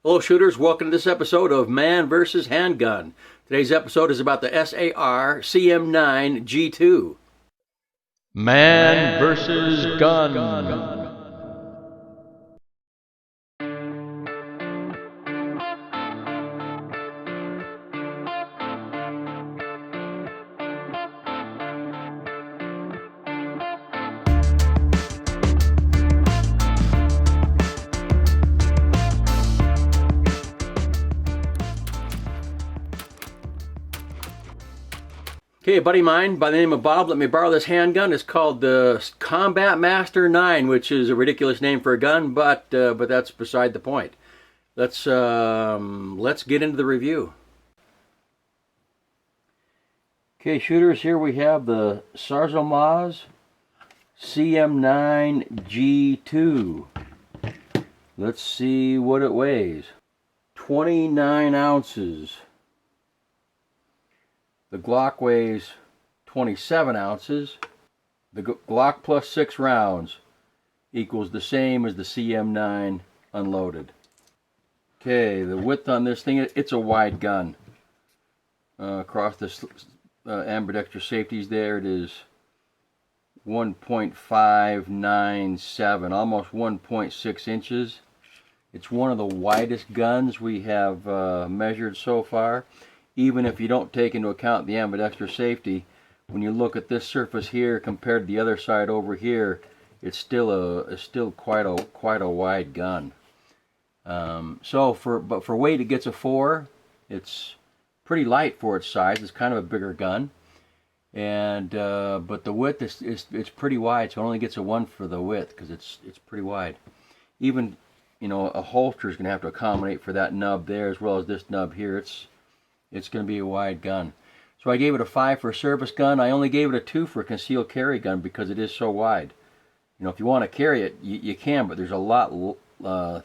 Hello shooters, welcome to this episode of Man vs. Handgun. Today's episode is about the SAR CM9 G2. Man versus gun. Okay, a buddy of mine by the name of Bob let me borrow this handgun. It's called the Combat Master 9, which is a ridiculous name for a gun, but that's beside the point. Let's get into the review. Okay, shooters, here we have the SAR CM9 G2. Let's see what it weighs. 29 ounces. The Glock weighs 27 ounces. The Glock plus 6 rounds equals the same as the CM9 unloaded. Okay, the width on this thing, it's a wide gun. Across the ambidextrous safeties there, it is 1.597, almost 1.6 inches. It's one of the widest guns we have measured so far. Even if you don't take into account the ambidextrous safety, when you look at this surface here compared to the other side over here, it's still quite a wide gun. But for weight, it gets a 4. It's pretty light for its size. It's kind of a bigger gun, and but the width it's pretty wide, so it only gets a 1 for the width because it's pretty wide. Even a holster is going to have to accommodate for that nub there as well as this nub here. It's going to be a wide gun. So I gave it a 5 for a service gun. I only gave it a 2 for a concealed carry gun because it is so wide. If you want to carry it, you can, but there's a lot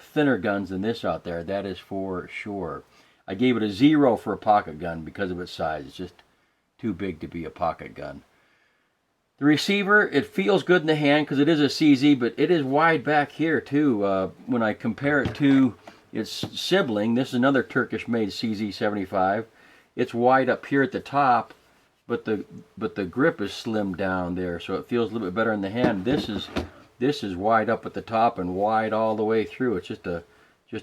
thinner guns than this out there. That is for sure. I gave it a 0 for a pocket gun because of its size. It's just too big to be a pocket gun. The receiver, it feels good in the hand because it is a CZ, but it is wide back here too. When I compare it to its sibling, this is another Turkish-made CZ75. It's wide up here at the top, but the grip is slimmed down there, so it feels a little bit better in the hand. This is wide up at the top and wide all the way through. It's just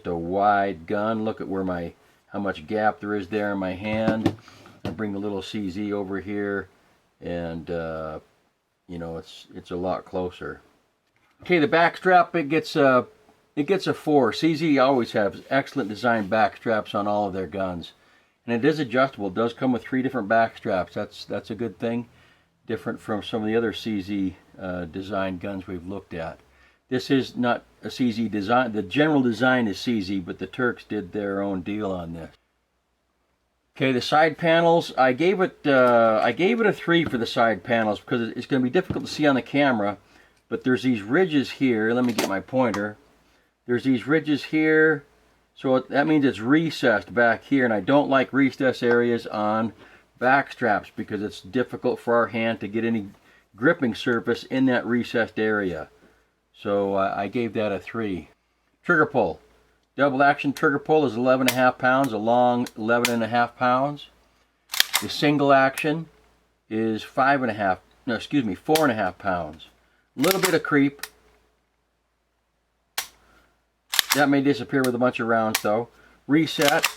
a wide gun. Look at how much gap there is there in my hand. I bring the little CZ over here, and it's a lot closer. Okay, the back strap, it gets a 4. CZ always has excellent design back straps on all of their guns. And it is adjustable. It does come with 3 different back straps. That's a good thing. Different from some of the other CZ design guns we've looked at. This is not a CZ design. The general design is CZ, but the Turks did their own deal on this. Okay, the side panels, I gave it a 3 for the side panels because it's going to be difficult to see on the camera. But there's these ridges here. Let me get my pointer. There's these ridges here. So that means it's recessed back here, and I don't like recessed areas on back straps because it's difficult for our hand to get any gripping surface in that recessed area. So I gave that a 3. Trigger pull. Double action trigger pull is 11.5 pounds, a long 11.5 pounds. The single action is 4.5 pounds. A little bit of creep. That may disappear with a bunch of rounds though. Reset.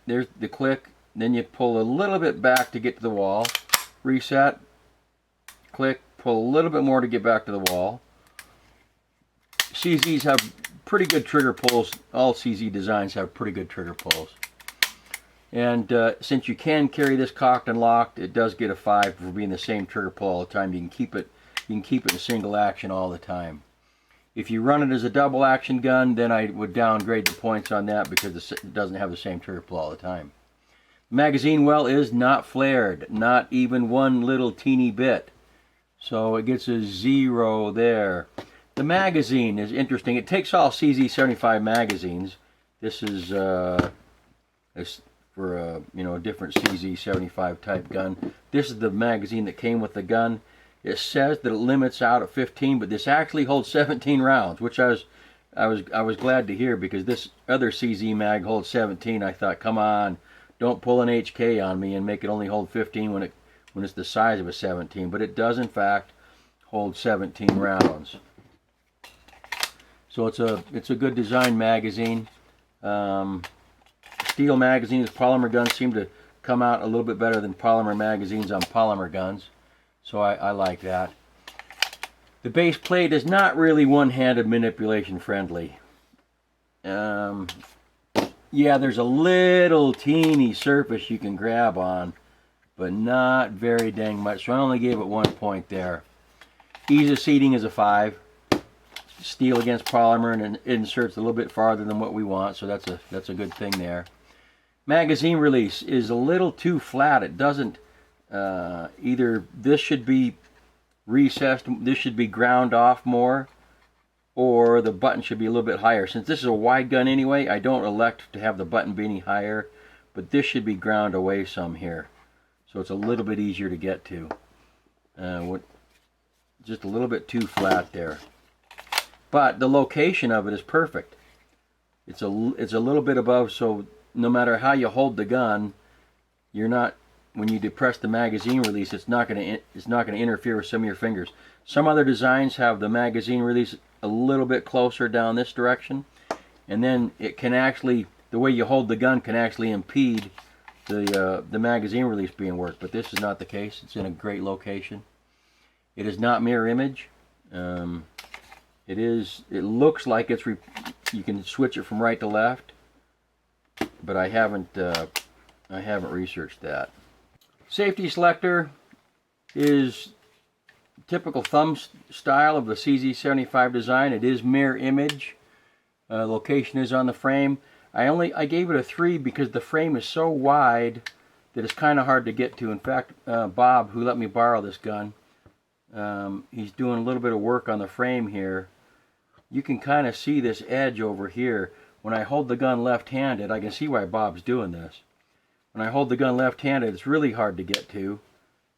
There's the click. Then you pull a little bit back to get to the wall. Reset. Click. Pull a little bit more to get back to the wall. CZs have pretty good trigger pulls. All CZ designs have pretty good trigger pulls. And since you can carry this cocked and locked, it does get a 5 for being the same trigger pull all the time. You can keep it in single action all the time. If you run it as a double action gun, then I would downgrade the points on that because it doesn't have the same trigger pull all the time. The magazine well is not flared, not even one little teeny bit. So it gets a 0 there. The magazine is interesting. It takes all CZ75 magazines. This is for a different CZ75 type gun. This is the magazine that came with the gun. It says that it limits out at 15, but this actually holds 17 rounds, which I was I was glad to hear, because this other CZ mag holds 17. I thought, come on, don't pull an HK on me and make it only hold 15 when it's the size of a 17. But it does in fact hold 17 rounds. So it's a good design magazine. Steel magazines, polymer guns seem to come out a little bit better than polymer magazines on polymer guns. So I like that. The base plate is not really one-handed manipulation friendly. Yeah, there's a little teeny surface you can grab on, but not very dang much. So I only gave it 1 point there. Ease of seating is a 5. Steel against polymer, and it inserts a little bit farther than what we want, so that's a good thing there. Magazine release is a little too flat. It doesn't, either this should be recessed, this should be ground off more, or the button should be a little bit higher. Since this is a wide gun anyway, I don't elect to have the button be any higher, but this should be ground away some here, so it's a little bit easier to get to. Just a little bit too flat there. But the location of it is perfect. It's a little bit above, so no matter how you hold the gun, you're not, when you depress the magazine release, it's not going to interfere with some of your fingers. Some other designs have the magazine release a little bit closer down this direction, and then it can actually, the way you hold the gun can actually impede the magazine release being worked. But this is not the case. It's in a great location. It is not mirror image. It looks like it's you can switch it from right to left, but I haven't researched that. Safety selector is typical thumb style of the CZ75 design. It is mirror image. Location is on the frame. I gave it a 3 because the frame is so wide that it's kind of hard to get to. In fact, Bob, who let me borrow this gun, he's doing a little bit of work on the frame here. You can kind of see this edge over here. When I hold the gun left-handed, I can see why Bob's doing this. When I hold the gun left-handed, it's really hard to get to,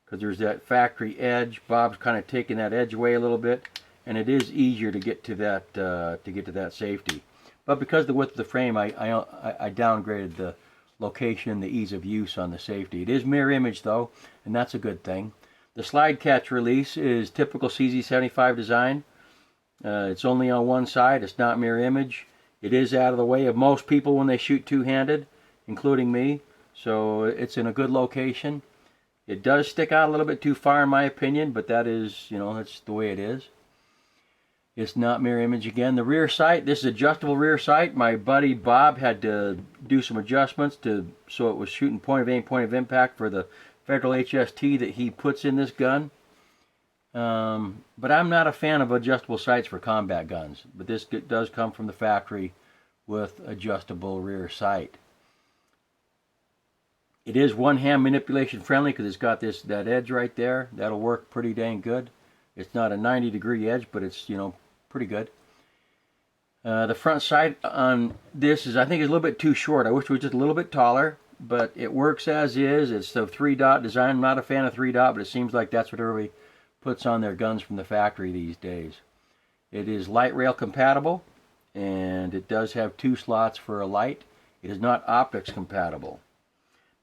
because there's that factory edge. Bob's kind of taking that edge away a little bit, and it is easier to get to that safety. But because of the width of the frame, I downgraded the location and the ease of use on the safety. It is mirror image though, and that's a good thing. The slide catch release is typical CZ75 design. It's only on one side. It's not mirror image. It is out of the way of most people when they shoot two-handed, including me. So it's in a good location. It does stick out a little bit too far in my opinion, but that is, that's the way it is. It's not mirror image again. The rear sight, this is adjustable rear sight. My buddy Bob had to do some adjustments so it was shooting point of aim, point of impact for the Federal HST that he puts in this gun. But I'm not a fan of adjustable sights for combat guns, but this does come from the factory with adjustable rear sight. It is one-hand manipulation friendly because it's got that edge right there. That'll work pretty dang good. It's not a 90-degree edge, but it's pretty good. The front sight on this I think is a little bit too short. I wish it was just a little bit taller, but it works as is. It's the 3-dot design. I'm not a fan of 3-dot, but it seems like that's what everybody puts on their guns from the factory these days. It is light rail compatible, and it does have 2 slots for a light. It is not optics compatible.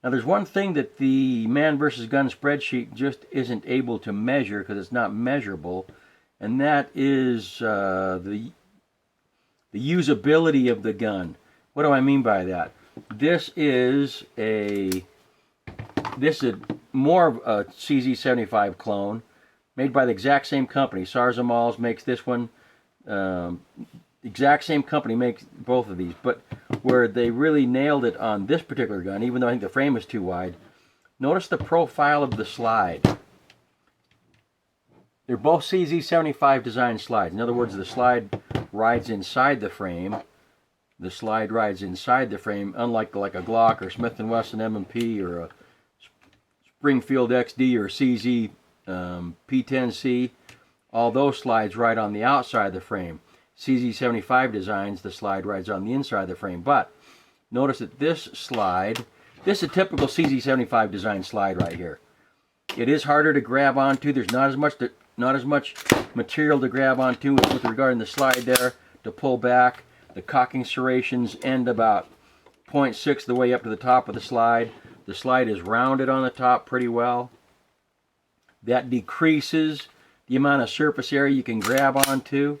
Now there's one thing that the man versus gun spreadsheet just isn't able to measure because it's not measurable, and that is the usability of the gun. What do I mean by that? This is more of a CZ75 clone, made by the exact same company. SAR CM9 makes this one. Exact same company makes both of these, but where they really nailed it on this particular gun, even though I think the frame is too wide, notice the profile of the slide. They're both CZ75 design slides. In other words, the slide rides inside the frame. The slide rides inside the frame, unlike like a Glock or Smith & Wesson M&P or a Springfield XD or CZ P10C. All those slides ride on the outside of the frame. CZ75 designs, the slide rides on the inside of the frame. But notice that this slide, this is a typical CZ75 design slide right here. It is harder to grab onto. There's not as much material to grab onto with regard to the slide there. to pull back. The cocking serrations end about 0.6 the way up to the top of the slide. The slide is rounded on the top pretty well. That decreases the amount of surface area you can grab onto.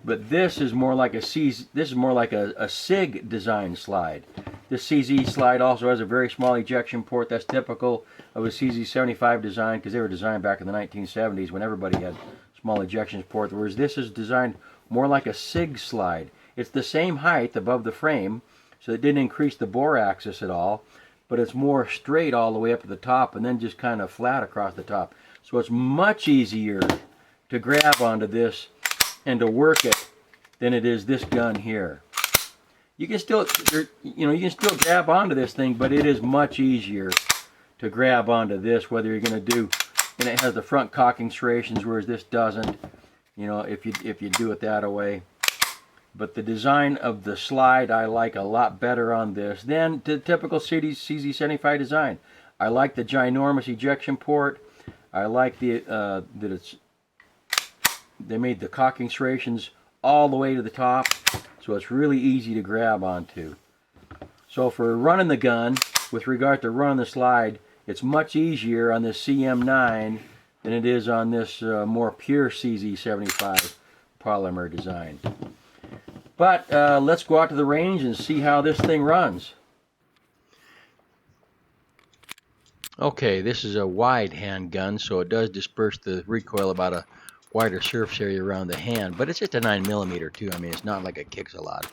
But this is more like a SIG design slide. This CZ slide also has a very small ejection port. That's typical of a CZ75 design because they were designed back in the 1970s when everybody had small ejection ports. Whereas this is designed more like a SIG slide. It's the same height above the frame, so it didn't increase the bore axis at all, but it's more straight all the way up to the top and then just kind of flat across the top. So it's much easier to grab onto this and to work it than it is this gun here. You can still, you can still grab onto this thing, but it is much easier to grab onto this, whether you're going to do, and it has the front cocking serrations, whereas this doesn't, if you do it that way. But the design of the slide I like a lot better on this than the typical CZ75 design. I like the ginormous ejection port. I like that they made the cocking serrations all the way to the top, so it's really easy to grab onto. So for running the gun, with regard to running the slide, it's much easier on this CM9 than it is on this more pure CZ75 polymer design. But let's go out to the range and see how this thing runs. Okay, this is a wide handgun, so it does disperse the recoil about a wider surface area around the hand, but it's just a 9mm too. I mean, it's not like it kicks a lot,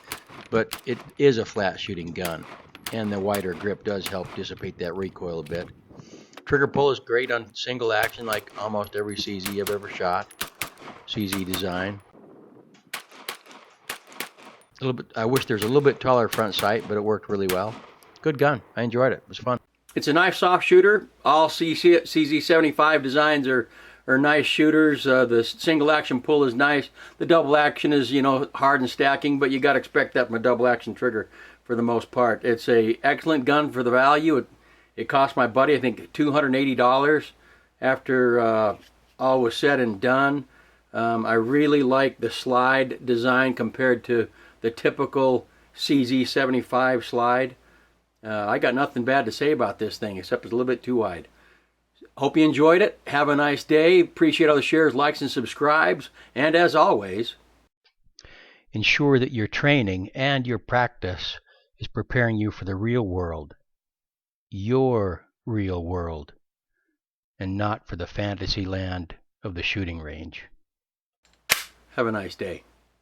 but it is a flat shooting gun, and the wider grip does help dissipate that recoil a bit. Trigger pull is great on single action, like almost every CZ I've ever shot. CZ design. I wish there was a little bit taller front sight, but it worked really well. Good gun. I enjoyed it. It was fun. It's a nice soft shooter. All CZ75 designs are nice shooters. The single action pull is nice. The double action is, hard and stacking, but you got to expect that from a double action trigger for the most part. It's a excellent gun for the value. It cost my buddy, I think, $280 after all was said and done. I really like the slide design compared to the typical CZ75 slide. I got nothing bad to say about this thing, except it's a little bit too wide. Hope you enjoyed it. Have a nice day. Appreciate all the shares, likes, and subscribes. And as always, ensure that your training and your practice is preparing you for the real world, your real world, and not for the fantasy land of the shooting range. Have a nice day.